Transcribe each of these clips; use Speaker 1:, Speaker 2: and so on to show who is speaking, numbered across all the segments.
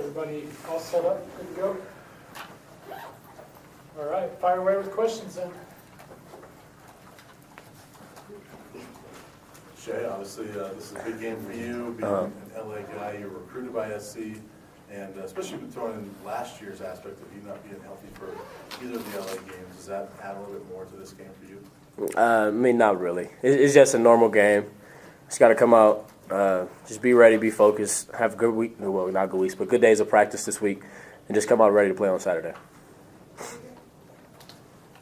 Speaker 1: Everybody all set up, good to go? All right, fire away with questions then.
Speaker 2: Shay, obviously this is a big game for you, being an LA guy. You're recruited by SC, and especially with throwing in last year's aspect of you not being healthy for either of the LA games. Does that add a little bit more to this game for you?
Speaker 3: I mean, not really. It's just a normal game. Just got to come out, just be ready, be focused, have a good week. Well, not good weeks, but good days of practice this week, and just come out ready to play on Saturday.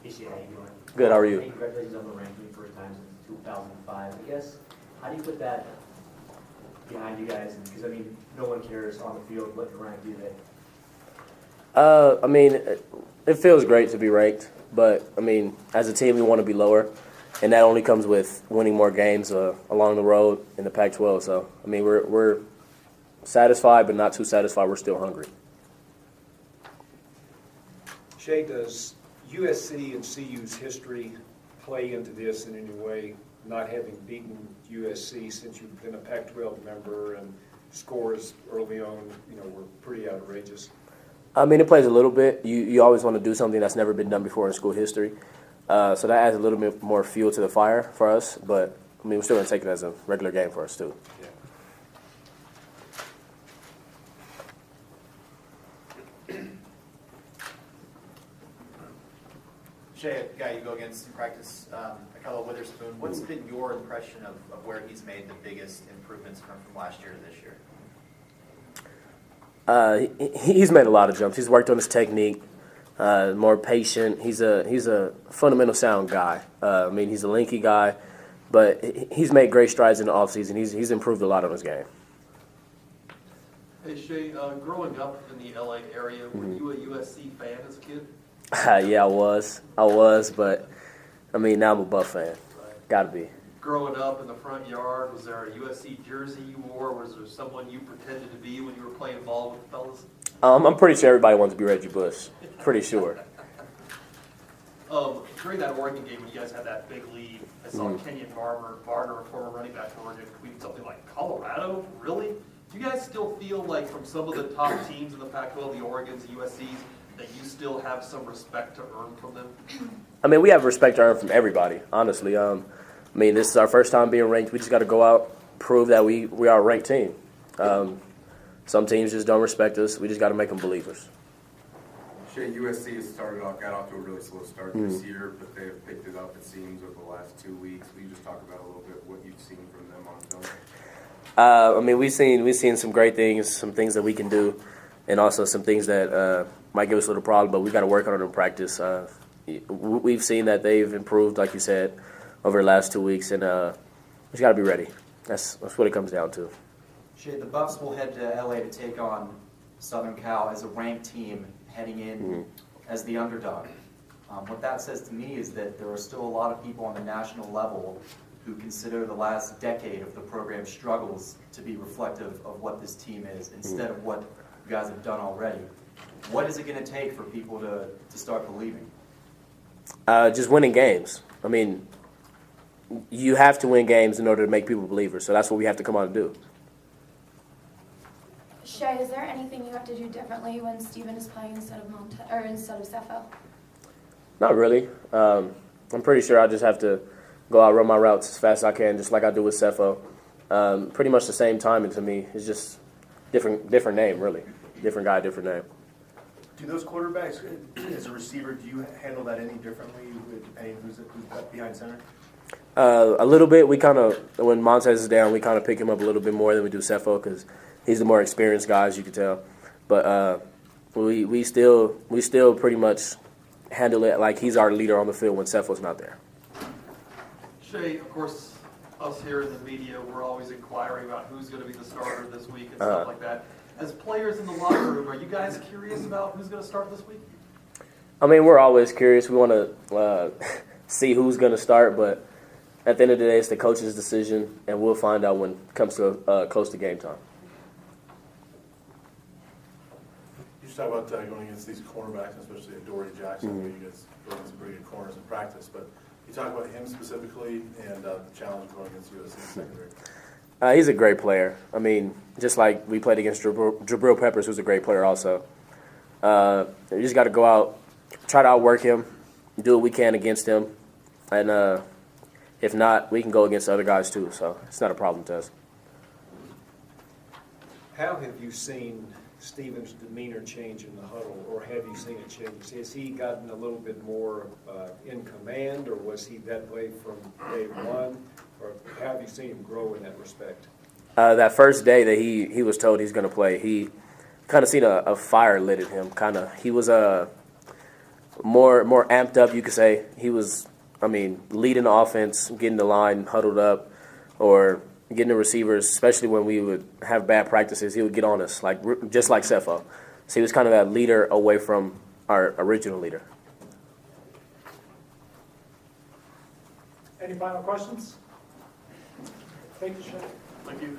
Speaker 4: Hey, Shay, how you doing?
Speaker 3: Good, how are you?
Speaker 4: Hey, congratulations on the ranking for a time since 2005. I guess, how do you put that behind you guys? Because, I mean, no one cares on the field what rank do they?
Speaker 3: I mean, it feels great to be ranked, but, I mean, as a team, we want to be lower, and that only comes with winning more games along the road in the Pac-12. So, I mean, we're satisfied, but not too satisfied. We're still hungry.
Speaker 5: Shay, does USC and CU's history play into this in any way, not having beaten USC since you've been a Pac-12 member and scores early on, were pretty outrageous?
Speaker 3: I mean, it plays a little bit. You always want to do something that's never been done before in school history. So that adds a little bit more fuel to the fire for us. But, I mean, we're still going to take it as a regular game for us, too.
Speaker 5: Yeah.
Speaker 6: Shay, a guy you go against in practice, Akello Witherspoon, what's been your impression of where he's made the biggest improvements from last year to this year?
Speaker 3: He's made a lot of jumps. He's worked on his technique, more patient. He's a fundamental sound guy. I mean, he's a lanky guy, but he's made great strides in the offseason. He's improved a lot on his game.
Speaker 7: Hey Shay, growing up in the LA area, were you a USC fan as a kid?
Speaker 3: Yeah, I was, but I mean, now I'm a Buff fan.
Speaker 7: Right.
Speaker 3: Gotta be.
Speaker 7: Growing up in the front yard, was there a USC jersey you wore? Was there someone you pretended to be when you were playing ball with the fellas?
Speaker 3: I'm pretty sure everybody wants to be Reggie Bush. Pretty sure.
Speaker 7: During that Oregon game, when you guys had that big lead, I saw Kenyon Barner, a former running back for Oregon, tweet something like, "Colorado? Really?" Do you guys still feel like from some of the top teams in the Pac-12, the Oregons, the USCs, that you still have some respect to earn from them?
Speaker 3: I mean, we have respect to earn from everybody, honestly. I mean, this is our first time being ranked. We just got to go out, prove that we are a ranked team. Some teams just don't respect us. We just got to make them believers.
Speaker 8: Shay, USC has got off to a really slow start this year, but they have picked it up, it seems, over the last 2 weeks. Will you just talk about a little bit what you've seen from them on film?
Speaker 3: I mean, we've seen some great things, some things that we can do, and also some things that might give us a little problem, but we got to work on it in practice. We've seen that they've improved, like you said, over the last 2 weeks, and we just got to be ready. That's what it comes down to.
Speaker 9: Shay, the Buffs will head to LA to take on Southern Cal as a ranked team heading in as the underdog. What that says to me is that there are still a lot of people on the national level who consider the last decade of the program's struggles to be reflective of what this team is instead of what you guys have done already. What is it going to take for people to start believing?
Speaker 3: Just winning games. I mean, you have to win games in order to make people believers, so that's what we have to come out and do.
Speaker 10: Shay, is there anything you have to do differently when Steven is playing instead of Cepho?
Speaker 3: Not really. I'm pretty sure I just have to go out, run my routes as fast as I can, just like I do with Cepho. Pretty much the same timing to me. It's just different name, really. Different guy, different name.
Speaker 11: Do those quarterbacks, as a receiver, do you handle that any differently depending who's behind center?
Speaker 3: A little bit. We kind of, when Montez is down, we kind of pick him up a little bit more than we do Cepho because he's the more experienced guy, as you can tell. But we still pretty much handle it like he's our leader on the field when Cepho's not there.
Speaker 7: Shay, of course, us here in the media, we're always inquiring about who's going to be the starter this week and stuff like that. As players in the locker room, are you guys curious about who's going to start this week?
Speaker 3: I mean, we're always curious. We want to see who's going to start, but at the end of the day, it's the coach's decision, and we'll find out when it comes to close to game time.
Speaker 2: You just talk about going against these cornerbacks, especially Dory Jackson, where you guys go against some pretty good corners in practice, but you talk about him specifically and the challenge going against USC secondary.
Speaker 3: He's a great player. I mean, just like we played against Jabril Peppers, who's a great player also. You just got to go out, try to outwork him, do what we can against him, and if not, we can go against other guys too. So it's not a problem to us.
Speaker 5: How have you seen Stephen's demeanor change in the huddle, or have you seen it change? Has he gotten a little bit more in command, or was he that way from day one? Or how have you seen him grow in that respect?
Speaker 3: That first day that he was told he's going to play, he kind of seen a fire lit in him. He was more amped up, you could say. He was, leading the offense, getting the line huddled up, or getting the receivers, especially when we would have bad practices, he would get on us, just like Cepho. So he was kind of that leader away from our original leader.
Speaker 1: Any final questions? Thank you, Shay.
Speaker 7: Thank you.